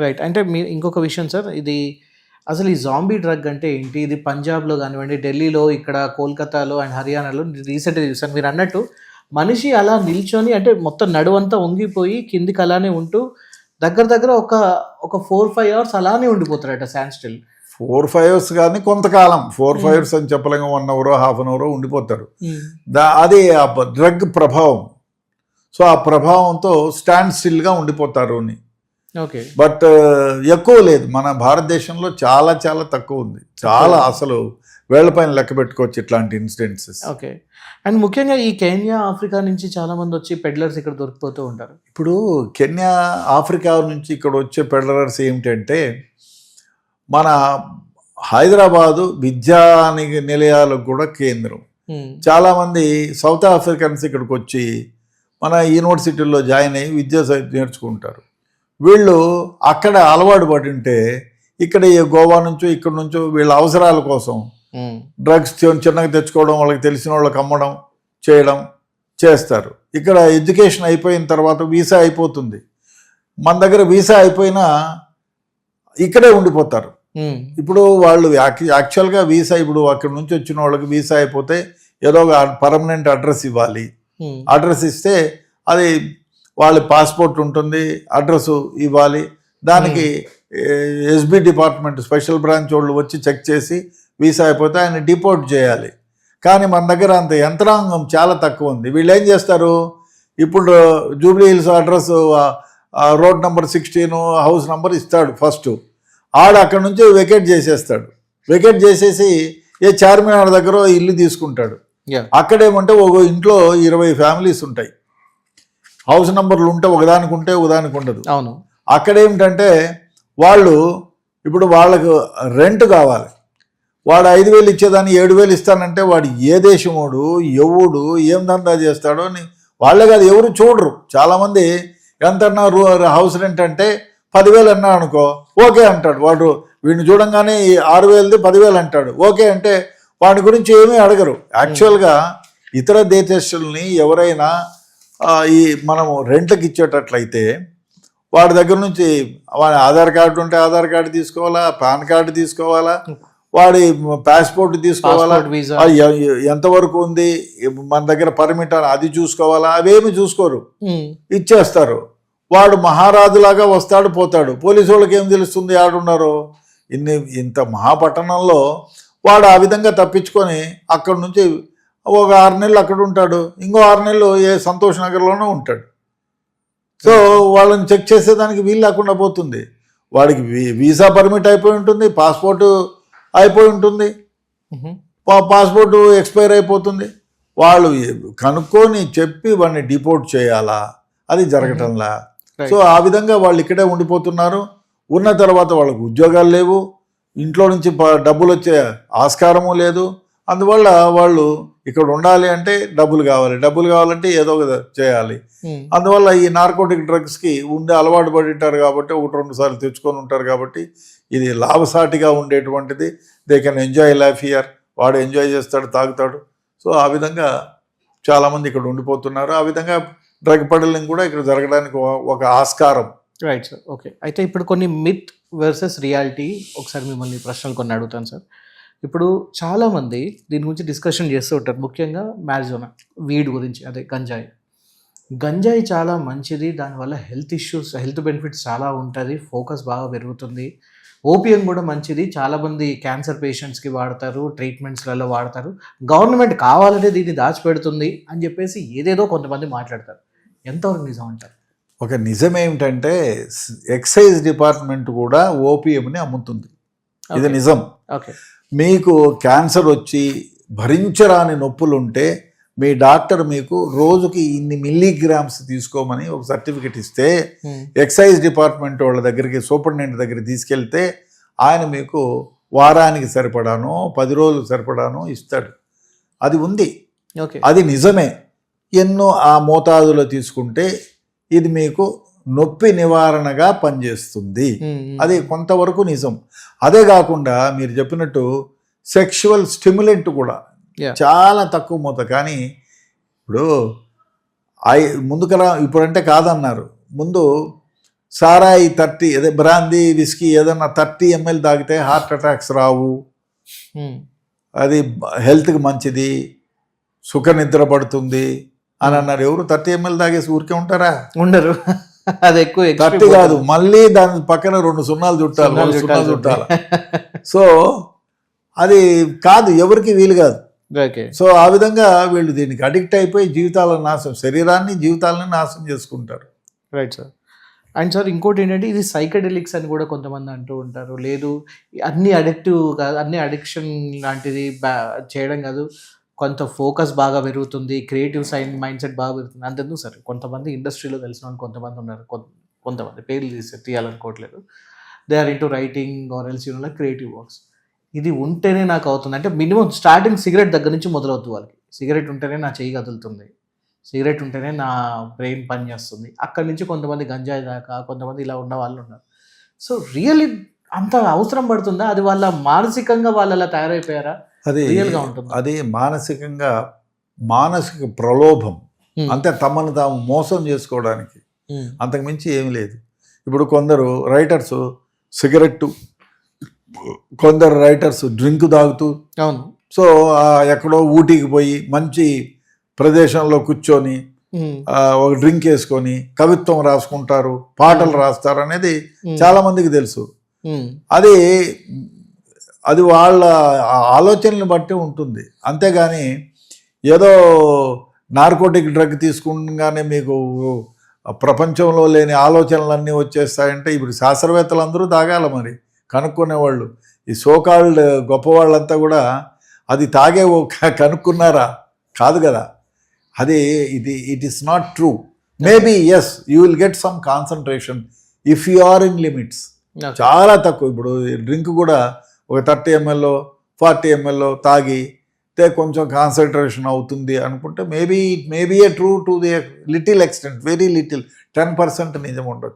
Right. అంటే మీ ఇంకొక విషయం సార్, ఇది అసలు ఈ జాంబీ డ్రగ్ అంటే ఏంటి? ఇది పంజాబ్‌లో గానివ్వండి, ఢిల్లీలో, ఇక్కడ కోల్‌కతాలో అండ్ హర్యానాలో రీసెంట్‌గా చూసాను. మీరన్నట్టు మనిషి అలా నిల్చొని అంటే మొత్తం నడుమంతా వంగిపోయి కిందకి అలానే ఉంటూ దగ్గర దగ్గర ఒక 4, 5 అవర్స్ అలానే ఉండిపోతారట స్టాండ్ స్టిల్. 4, 5 అవర్స్ కానీ కొంతకాలం 4, 5 అవర్స్ అని చెప్పలేము, 1 అవరో హాఫ్ అన్ అవరో ఉండిపోతారు. అది ఆ డ్రగ్ ప్రభావం. సో ఆ ప్రభావంతో స్టాండ్ స్టిల్గా ఉండిపోతారు అని. ఓకే. బట్ ఎక్కువ లేదు, మన భారతదేశంలో చాలా చాలా తక్కువ ఉంది. చాలా అసలు వేళ్లపైన లెక్క పెట్టుకోవచ్చు ఇట్లాంటి ఇన్సిడెంట్సెస్. ఓకే. అండ్ ముఖ్యంగా ఈ కెన్యా, ఆఫ్రికా నుంచి చాలా మంది వచ్చి పెడ్లర్స్ ఇక్కడ దొరికిపోతూ ఉంటారు. ఇప్పుడు కెన్యా, ఆఫ్రికా నుంచి ఇక్కడ వచ్చే పెడ్లర్స్ ఏమిటంటే, మన హైదరాబాదు విద్యా నిలయాలకు కూడా కేంద్రం. చాలామంది సౌత్ ఆఫ్రికన్స్ ఇక్కడికి వచ్చి మన యూనివర్సిటీల్లో జాయిన్ అయ్యి విద్య నేర్చుకుంటారు. వీళ్ళు అక్కడ అలవాటు పడి ఉంటే ఇక్కడ గోవా నుంచో ఇక్కడ నుంచో వీళ్ళ అవసరాల కోసం డ్రగ్స్ చిన్నగా తెచ్చుకోవడం, వాళ్ళకి తెలిసిన వాళ్ళకి అమ్మడం చేయడం చేస్తారు. ఇక్కడ ఎడ్యుకేషన్ అయిపోయిన తర్వాత వీసా అయిపోతుంది. మన దగ్గర వీసా అయిపోయినా ఇక్కడే ఉండిపోతారు. ఇప్పుడు వాళ్ళు యాక్చువల్గా వీసా, ఇప్పుడు అక్కడి నుంచి వచ్చిన వాళ్ళకి వీసా అయిపోతే ఏదో ఒక పర్మనెంట్ అడ్రస్ ఇవ్వాలి. అడ్రస్ ఇస్తే అది వాళ్ళ పాస్పోర్ట్ ఉంటుంది, అడ్రస్ ఇవ్వాలి. దానికి ఎస్బీ డిపార్ట్మెంట్ స్పెషల్ బ్రాంచ్ వాళ్ళు వచ్చి చెక్ చేసి వీసా అయిపోతే ఆయన డిపోర్ట్ చేయాలి. కానీ మన దగ్గర అంత యంత్రాంగం చాలా తక్కువ ఉంది. వీళ్ళు ఏం చేస్తారు, ఇప్పుడు Jubilee hills address road number 16 house number ఇస్తాడు ఫస్ట్. ఆడు అక్కడ నుంచి వెకేట్ చేసేస్తాడు. వెకేట్ చేసేసి చార్మినార్ దగ్గర ఇల్లు తీసుకుంటాడు. అక్కడేమంటే ఒక ఇంట్లో 20 ఫ్యామిలీస్ ఉంటాయి. హౌస్ నెంబర్లు ఉంటే ఒకదానికి ఉంటే ఒకదానికి ఉండదు. అవును. అక్కడేమిటంటే వాళ్ళు ఇప్పుడు వాళ్ళకు రెంట్ కావాలి. వాడు 5,000 ఇచ్చేదాన్ని 7,000 ఇస్తానంటే వాడు ఏ దేశమోడు, ఎవడు, ఏం దందా చేస్తాడో అని వాళ్ళే కాదు ఎవరు చూడరు. చాలామంది ఎంతన్నా హౌస్ రెంట్ అంటే 10,000 అన్నా అనుకో ఓకే అంటాడు. వాడు వీడిని చూడంగానే 6,000ది 10,000 అంటాడు. ఓకే అంటే వాడి గురించి ఏమీ అడగరు. యాక్చువల్గా ఇతర దేశస్తుల్ని ఎవరైనా ఈ మనము రెంట్కి ఇచ్చేటట్లయితే వాడి దగ్గర నుంచి వాడి ఆధార్ కార్డు ఉంటే ఆధార్ కార్డు తీసుకోవాలా, పాన్ కార్డు తీసుకోవాలా, వాడి పాస్పోర్ట్ తీసుకోవాలా, ఎంతవరకు ఉంది మన దగ్గర పర్మిట్ అని అది చూసుకోవాలా. అవేమి చూసుకోరు, ఇచ్చేస్తారు. వాడు మహారాజులాగా వస్తాడు పోతాడు. పోలీసు వాళ్ళకి ఏం తెలుస్తుంది ఆడున్నారో. ఇంత మహాపట్టణంలో వాడు ఆ విధంగా తప్పించుకొని అక్కడి నుంచి ఒక 6 నెలలు అక్కడ ఉంటాడు, ఇంకో 6 నెలలు సంతోష్ నగర్లోనే ఉంటాడు. సో వాళ్ళని చెక్ చేసేదానికి వీలు లేకుండా పోతుంది. వాడికి వీసా పర్మిట్ అయిపోయి ఉంటుంది, పాస్పోర్టు అయిపోయి ఉంటుంది, పాస్పోర్టు ఎక్స్పైర్ అయిపోతుంది. వాళ్ళు కనుక్కొని చెప్పి వాడిని డిపోర్ట్ చేయాలా, అది జరగటంలా. సో ఆ విధంగా వాళ్ళు ఇక్కడే ఉండిపోతున్నారు. ఉన్న తర్వాత వాళ్ళకు ఉద్యోగాలు లేవు, ఇంట్లో నుంచి డబ్బులు వచ్చే ఆస్కారము లేదు. అందువల్ల వాళ్ళు ఇక్కడ ఉండాలి అంటే డబ్బులు కావాలంటే ఏదో ఒక చేయాలి. అందువల్ల ఈ నార్కోటిక్ డ్రగ్స్కి ఉండే అలవాటు పడి ఉంటారు కాబట్టి 1-2 సార్లు తెచ్చుకొని ఉంటారు కాబట్టి ఇది లాభసాటిగా ఉండేటువంటిది. They can enjoy life here. వాడు ఎంజాయ్ చేస్తాడు, తాగుతాడు. సో ఆ విధంగా చాలామంది ఇక్కడ ఉండిపోతున్నారు. ఆ విధంగా డ్రగ్ పెడలింగ్ కూడా ఇక్కడ జరగడానికి ఒక ఆస్కారం. Right sir. ఓకే. అయితే ఇప్పుడు కొన్ని మిత్ వర్సెస్ రియాలిటీ ఒకసారి మిమ్మల్ని ప్రశ్నలు కొన్ని అడుగుతాను సార్. ఇప్పుడు చాలామంది దీని గురించి డిస్కషన్ చేస్తూ ఉంటారు, ముఖ్యంగా మ్యారిజోనా, వీడ్ గురించి, అదే గంజాయి చాలా మంచిది, దానివల్ల హెల్త్ బెనిఫిట్స్ చాలా ఉంటుంది, ఫోకస్ బాగా పెరుగుతుంది. ఓపియం కూడా మంచిది, చాలామంది క్యాన్సర్ పేషెంట్స్కి వాడతారు, ట్రీట్మెంట్స్లలో వాడతారు, గవర్నమెంట్ కావాలంటే దీన్ని దాచిపెడుతుంది అని చెప్పేసి ఏదేదో కొంతమంది మాట్లాడతారు. ఎంతవరకు నిజం అంటారు? ఒక నిజం ఏమిటంటే ఎక్సైజ్ డిపార్ట్మెంట్ కూడా ఓపియంని అమ్ముతుంది. ఇది నిజం. ఓకే. మీకు క్యాన్సర్ వచ్చి భరించరాని నొప్పులు ఉంటే మీ డాక్టర్ మీకు రోజుకి ఇన్ని మిల్లీగ్రామ్స్ తీసుకోమని ఒక సర్టిఫికెట్ ఇస్తే ఎక్సైజ్ డిపార్ట్మెంట్ వాళ్ళ దగ్గరికి, సూపరింటెండెంట్ దగ్గరికి తీసుకెళ్తే ఆయన మీకు వారానికి సరిపడానో 10 రోజులకు సరిపడానో ఇస్తాడు. అది ఉంది, అది నిజమే. ఎన్నో ఆ మోతాదులో తీసుకుంటే ఇది మీకు నొప్పి నివారణగా పనిచేస్తుంది. అది కొంతవరకు నిజం. అదే కాకుండా మీరు చెప్పినట్టు సెక్షువల్ స్టిమ్యులెంట్ కూడా చాలా తక్కువ మోత. కానీ ఇప్పుడు ముందుకలా ఇప్పుడంటే కాదన్నారు, ముందు సారాయి 30 అదే బ్రాందీ విస్కీ ఏదన్నా 30 ml తాగితే హార్ట్ అటాక్స్ రావు, అది హెల్త్కి మంచిది, సుఖ నిద్ర పడుతుంది అని అన్నారు. ఎవరు 30 ml తాగేసి ఊరికే ఉంటారా? ఉండరు. అది ఎక్కువ 30 కాదు, మళ్ళీ దాని పక్కన 2 సున్నాలు చుట్టాలి. సో అది కాదు, ఎవరికి వీలు కాదు. ఓకే. సో ఆ విధంగా వీళ్ళు దీనికి అడిక్ట్ అయిపోయి శరీరాన్ని జీవితాలను నాశనం చేసుకుంటారు. Right sir. అండ్ సార్ ఇంకోటి ఏంటంటే ఇది సైకడెలిక్స్ అని కూడా కొంతమంది అంటూ ఉంటారు. లేదు అన్ని అడిక్టివ్ కాదు, అన్ని అడిక్షన్ లాంటిది చేయడం కాదు, కొంత ఫోకస్ బాగా పెరుగుతుంది, క్రియేటివ్ మైండ్ సెట్ బాగా పెరుగుతుంది. అంతెందుకు సార్, కొంతమంది ఇండస్ట్రీలో తెలిసిన వాళ్ళు కొంతమంది ఉన్నారు, కొంతమంది పేర్లు తీయాలనుకోవట్లేదు. They are into writing or else creative works. ఇది ఉంటేనే నాకు అవుతుంది అంటే మినిమం స్టార్టింగ్ సిగరెట్ దగ్గర నుంచి మొదలవుతుంది వాళ్ళకి. సిగరెట్ ఉంటేనే నా చెయ్యి కదులుతుంది, సిగరెట్ ఉంటేనే నా బ్రెయిన్ పని చేస్తుంది. అక్కడి నుంచి కొంతమంది గంజాయి దాకా, కొంతమంది ఇలా ఉన్న వాళ్ళు ఉన్నారు. సో రియల్లీ అంత అవసరం పడుతుందా? అది వాళ్ళ మానసికంగా వాళ్ళు అలా తయారైపోయారా? అది రియల్గా ఉంటుంది. అది మానసిక ప్రలోభం అంతే, తమను తాము మోసం చేసుకోవడానికి, అంతకుమించి ఏమి లేదు. ఇప్పుడు కొందరు రైటర్స్ సిగరెట్టు, కొందరు రైటర్స్ డ్రింక్ తాగుతూ, అవును, సో ఎక్కడో ఊటీకి పోయి మంచి ప్రదేశంలో కూర్చొని ఒక డ్రింక్ వేసుకొని కవిత్వం రాసుకుంటారు, పాటలు రాస్తారు అనేది చాలా మందికి తెలుసు. అది వాళ్ళ ఆలోచనలు బట్టి ఉంటుంది. అంతేగాని ఏదో నార్కోటిక్ డ్రగ్ తీసుకుండగానే మీకు ప్రపంచంలో లేని ఆలోచనలన్నీ వచ్చేస్తాయంటే ఇప్పుడు శాస్త్రవేత్తలు అందరూ తాగాల, మరి కనుక్కునేవాళ్ళు, ఈ సోకాల్డ్ గొప్పవాళ్ళంతా కూడా అది తాగే కనుక్కున్నారా? కాదు కదా. అది it is not true. Maybe yes, you will get some concentration if you are in limits. చాలా తక్కువ. ఇప్పుడు డ్రింక్ కూడా ఒక 30 ml 40 ml తాగితే కొంచెం కాన్సన్ట్రేషన్ అవుతుంది అనుకుంటే maybe A true to the little extent, very little 10% నిజం ఉండొచ్చు.